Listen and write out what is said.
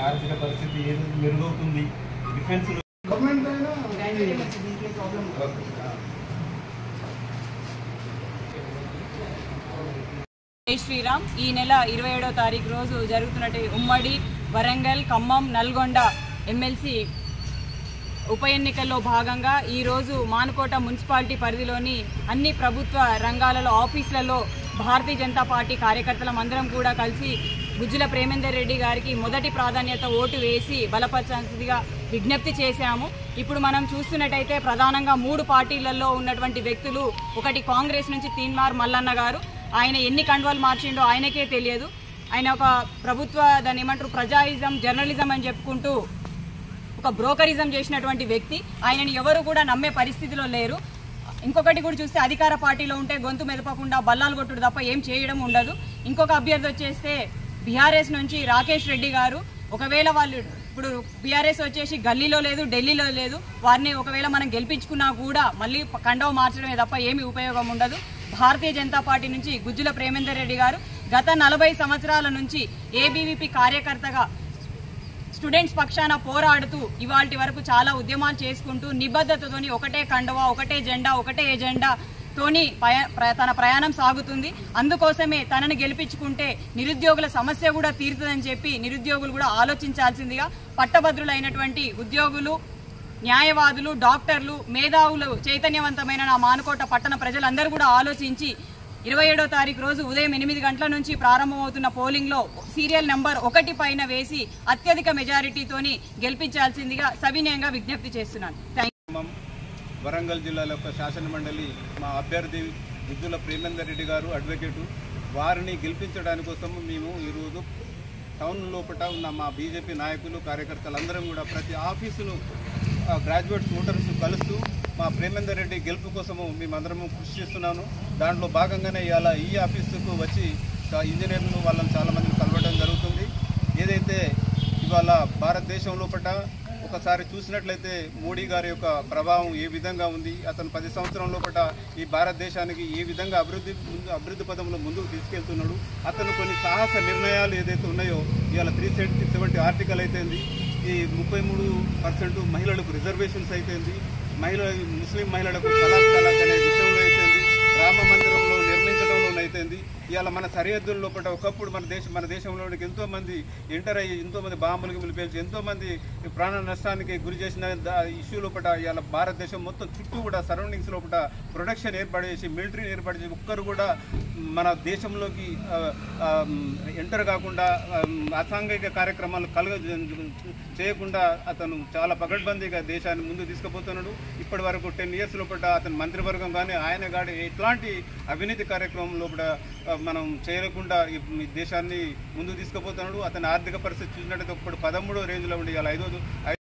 ఆర్థిక పరిస్థితి ఏది మెరుగవుతుంది డిఫెన్స్ జై శ్రీరామ్. ఈ నెల 27వ తారీఖు రోజు జరుగుతున్నట్టు ఉమ్మడి వరంగల్, ఖమ్మం, నల్గొండ ఎమ్మెల్సీ ఉప ఎన్నికల్లో భాగంగా ఈరోజు మానుకోట మున్సిపాలిటీ పరిధిలోని అన్ని ప్రభుత్వ రంగాలలో ఆఫీసులలో భారతీయ జనతా పార్టీ కార్యకర్తలం అందరం కూడా కలిసి గుజ్జుల ప్రేమేందర్ రెడ్డి గారికి మొదటి ప్రాధాన్యత ఓటు వేసి బలపరచాల్సిందిగా విజ్ఞప్తి చేశాము. ఇప్పుడు మనం చూస్తున్నట్టయితే ప్రధానంగా 3 పార్టీలలో ఉన్నటువంటి వ్యక్తులు, ఒకటి కాంగ్రెస్ నుంచి తీన్మార్ మల్లన్న గారు, ఆయన ఎన్ని కండువాలు మార్చిండో ఆయనకే తెలియదు. ఆయన ఒక ప్రభుత్వ దాన్ని ఏమంటారు ప్రజాయిజం, జర్నలిజం అని చెప్పుకుంటూ ఒక బ్రోకరిజం చేసినటువంటి వ్యక్తి. ఆయనని ఎవరు కూడా నమ్మే పరిస్థితిలో లేరు. ఇంకొకటి కూడా చూస్తే అధికార పార్టీలో ఉంటే గొంతు మెదపకుండా బల్లాలు కొట్టుడు తప్ప ఏం చేయడం ఉండదు. ఇంకొక అభ్యర్థి వచ్చేస్తే బీఆర్ఎస్ నుంచి రాకేష్ రెడ్డి గారు. ఒకవేళ వాళ్ళు ఇప్పుడు బీఆర్ఎస్ వచ్చేసి గల్లీలో లేదు, ఢిల్లీలో లేదు, వారిని ఒకవేళ మనం గెలిపించుకున్నా కూడా మళ్ళీ కండవ మార్చడమే తప్ప ఏమీ ఉపయోగం ఉండదు. భారతీయ జనతా పార్టీ నుంచి గుజ్జుల ప్రేమేందర్ రెడ్డి గారు గత 40 సంవత్సరాల నుంచి ఏబీవీపీ కార్యకర్తగా స్టూడెంట్స్ పక్షాన పోరాడుతూ ఇవాల్టి వరకు చాలా ఉద్యమాలు చేసుకుంటూ నిబద్ధతతోని ఒకటే కండువా, ఒకటే జెండా, ఒకటే ఎజెండాతోని తన ప్రయాణం సాగుతుంది. అందుకోసమే తనని గెలిపించుకుంటే నిరుద్యోగుల సమస్య కూడా తీరుతుందని చెప్పి నిరుద్యోగులు కూడా ఆలోచించాల్సిందిగా పట్టభద్రులైనటువంటి ఉద్యోగులు, న్యాయవాదులు, డాక్టర్లు, మేధావులు, చైతన్యవంతమైన నా మానుకోట పట్టణ ప్రజలందరూ కూడా ఆలోచించి 27వ తారీఖు రోజు ఉదయం 8 గంటల నుంచి ప్రారంభమవుతున్న పోలింగ్లో సీరియల్ నెంబర్ 1 పైన వేసి అత్యధిక మెజారిటీతోని గెలిపించాల్సిందిగా సవినయంగా విజ్ఞప్తి చేస్తున్నాను. వరంగల్ జిల్లాలో యొక్క శాసనమండలి మా అభ్యర్థి గుజ్జుల ప్రేమేందర్ రెడ్డి గారు అడ్వకేటు, వారిని గెలిపించడానికి కోసం మేము ఈరోజు టౌన్ లోపల ఉన్న మా బీజేపీ నాయకులు, కార్యకర్తలందరం కూడా ప్రతి ఆఫీసును గ్రాడ్యుయేట్స్, ఓటర్స్ కలుస్తూ మా ప్రేమేందర్ రెడ్డి గెలుపు కోసము మేమందరము కృషి చేస్తున్నాను. దాంట్లో భాగంగానే ఇవాళ ఈ ఆఫీసుకు వచ్చి ఇంజనీర్లు వాళ్ళని చాలామందిని కలవడం జరుగుతుంది. ఏదైతే ఇవాళ భారతదేశం లోపల ఒకసారి చూసినట్లయితే మోడీ గారి యొక్క ప్రభావం ఏ విధంగా ఉంది, అతను 10 సంవత్సరం లోపల ఈ భారతదేశానికి ఏ విధంగా అభివృద్ధి పదంలో ముందుకు తీసుకెళ్తున్నాడు. అతను కొన్ని సాహస నిర్ణయాలు ఏదైతే ఉన్నాయో, ఇవాళ 370 ఆర్టికల్ అయితేంది, ఈ 33% మహిళలకు రిజర్వేషన్స్ అయితేంది, ముస్లిం మహిళలకు తలాక్ అనే విషయంలో అయితేంది, రామ మందిరంలో నిర్మించడంలో అయితేంది, ఇవాళ మన సరిహద్దుల లోపల ఒకప్పుడు మన దేశంలోనికి ఎంతోమంది ఎంటర్ అయ్యి ఎంతోమంది బాంబులకు పేల్చి ఎంతోమంది ప్రాణ నష్టానికి గురి చేసిన ఇష్యూ లోపల ఇవాళ భారతదేశం మొత్తం చుట్టూ కూడా సరౌండింగ్స్ లోపల ప్రొటెక్షన్ ఏర్పాటు చేసి, మిలిటరీని ఏర్పాటు చేసి ఒక్కరు కూడా మన దేశంలోకి ఎంటర్ కాకుండా అసాంఘిక కార్యక్రమాలు చేయకుండా అతను చాలా పకడ్బందీగా దేశాన్ని ముందుకు తీసుకుపోతున్నాడు. ఇప్పటి వరకు 10 years లోపల అతని మంత్రివర్గం కానీ ఆయన కానీ ఇట్లాంటి అవినీతి కార్యక్రమం లోపల మనం చేయకుండా ఈ దేశాన్ని ముందుకు తీసుకుపోతున్నాడు. అతని ఆర్థిక పరిస్థితి చూసినట్టయితే ఇప్పుడు 13వ రేంజ్లో ఉండి ఇలా 5వ